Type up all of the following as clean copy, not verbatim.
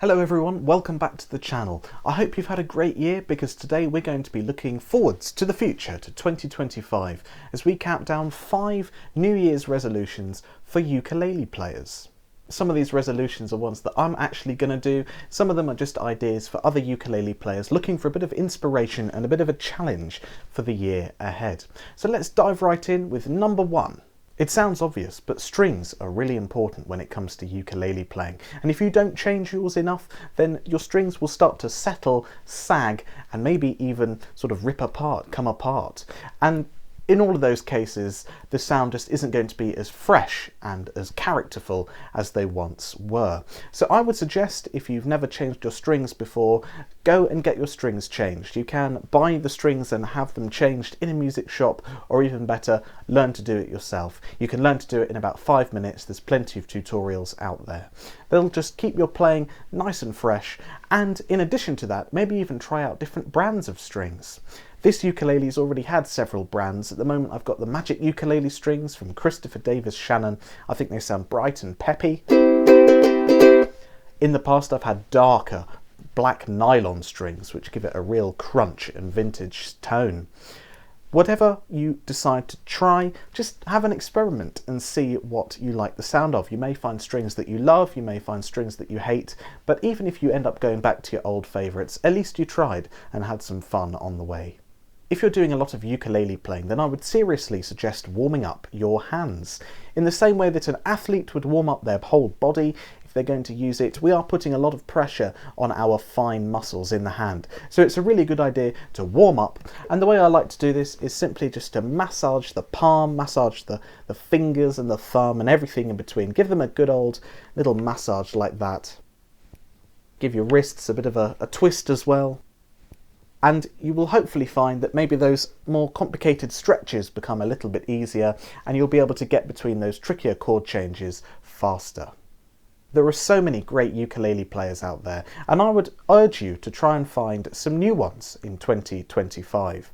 Hello everyone, welcome back to the channel. I hope you've had a great year because today we're going to be looking forwards to the future, to 2025, as we count down 5 New Year's resolutions for ukulele players. Some of these resolutions are ones that I'm actually going to do, some of them are just ideas for other ukulele players looking for a bit of inspiration and a bit of a challenge for the year ahead. So let's dive right in with number 1. It sounds obvious, but strings are really important when it comes to ukulele playing. And if you don't change yours enough, then your strings will start to settle, sag, and maybe even sort of rip apart, come apart. And in all of those cases, the sound just isn't going to be as fresh and as characterful as they once were. So I would suggest, if you've never changed your strings before, go and get your strings changed. You can buy the strings and have them changed in a music shop, or even better, learn to do it yourself. You can learn to do it in about 5 minutes. There's plenty of tutorials out there. They'll just keep your playing nice and fresh, and in addition to that, maybe even try out different brands of strings. This ukulele's already had several brands. At the moment I've got the Magic ukulele strings from Christopher Davis Shannon. I think they sound bright and peppy. In the past I've had darker black nylon strings which give it a real crunch and vintage tone. Whatever you decide to try, just have an experiment and see what you like the sound of. You may find strings that you love, you may find strings that you hate, but even if you end up going back to your old favourites, at least you tried and had some fun on the way. If you're doing a lot of ukulele playing, then I would seriously suggest warming up your hands. In the same way that an athlete would warm up their whole body, if they're going to use it, we are putting a lot of pressure on our fine muscles in the hand. So it's a really good idea to warm up. And the way I like to do this is simply just to massage the palm, massage the fingers and the thumb and everything in between. Give them a good old little massage like that. Give your wrists a bit of a twist as well. And you will hopefully find that maybe those more complicated stretches become a little bit easier and you'll be able to get between those trickier chord changes faster. There are so many great ukulele players out there, and I would urge you to try and find some new ones in 2025.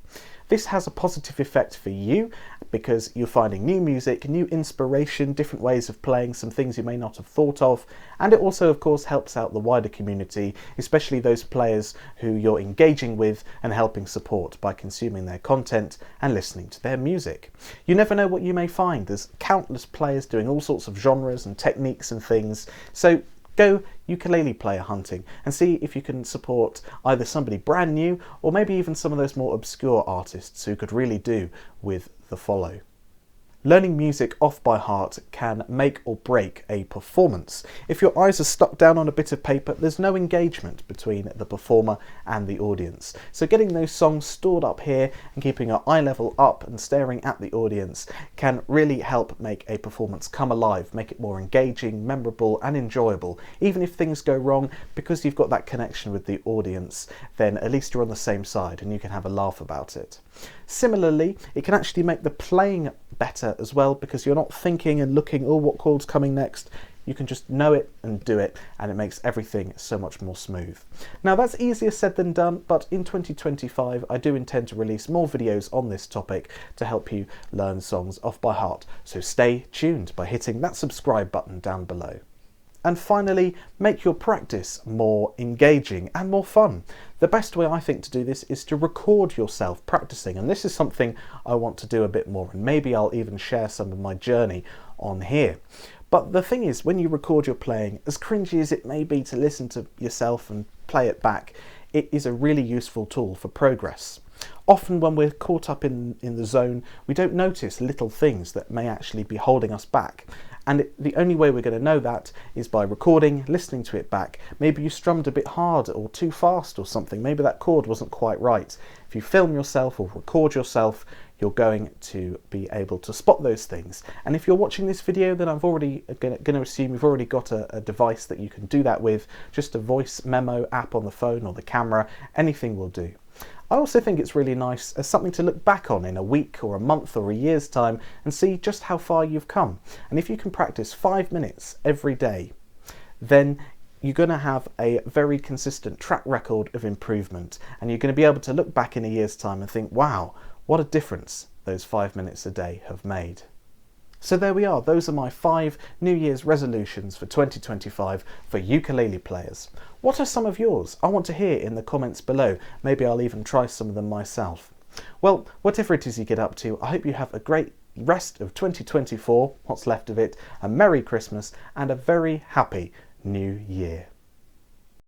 This has a positive effect for you because you're finding new music, new inspiration, different ways of playing, some things you may not have thought of, and it also of course helps out the wider community, especially those players who you're engaging with and helping support by consuming their content and listening to their music. You never know what you may find. There's countless players doing all sorts of genres and techniques and things, so go ukulele player hunting and see if you can support either somebody brand new or maybe even some of those more obscure artists who could really do with the follow. Learning music off by heart can make or break a performance. If your eyes are stuck down on a bit of paper, there's no engagement between the performer and the audience. So getting those songs stored up here and keeping your eye level up and staring at the audience can really help make a performance come alive, make it more engaging, memorable and enjoyable. Even if things go wrong, because you've got that connection with the audience, then at least you're on the same side and you can have a laugh about it. Similarly, it can actually make the playing better as well because you're not thinking and looking, oh, what chord's coming next? You can just know it and do it, and it makes everything so much more smooth. Now that's easier said than done, but in 2025 I do intend to release more videos on this topic to help you learn songs off by heart. So stay tuned by hitting that subscribe button down below. And finally, make your practice more engaging and more fun. The best way I think to do this is to record yourself practicing, and this is something I want to do a bit more, and maybe I'll even share some of my journey on here. But the thing is, when you record your playing, as cringy as it may be to listen to yourself and play it back, it is a really useful tool for progress. Often when we're caught up in the zone, we don't notice little things that may actually be holding us back. And the only way we're going to know that is by recording, listening to it back. Maybe you strummed a bit hard or too fast or something. Maybe that chord wasn't quite right. If you film yourself or record yourself, you're going to be able to spot those things. And if you're watching this video, then I'm already going to assume you've already got a device that you can do that with. Just a voice memo app on the phone or the camera, anything will do. I also think it's really nice as something to look back on in a week or a month or a year's time and see just how far you've come. And if you can practice 5 minutes every day, then you're going to have a very consistent track record of improvement, and you're going to be able to look back in a year's time and think, wow, what a difference those 5 minutes a day have made. So there we are, those are my 5 New Year's resolutions for 2025 for ukulele players. What are some of yours? I want to hear in the comments below. Maybe I'll even try some of them myself. Well, whatever it is you get up to, I hope you have a great rest of 2024, what's left of it, a Merry Christmas and a very happy New Year.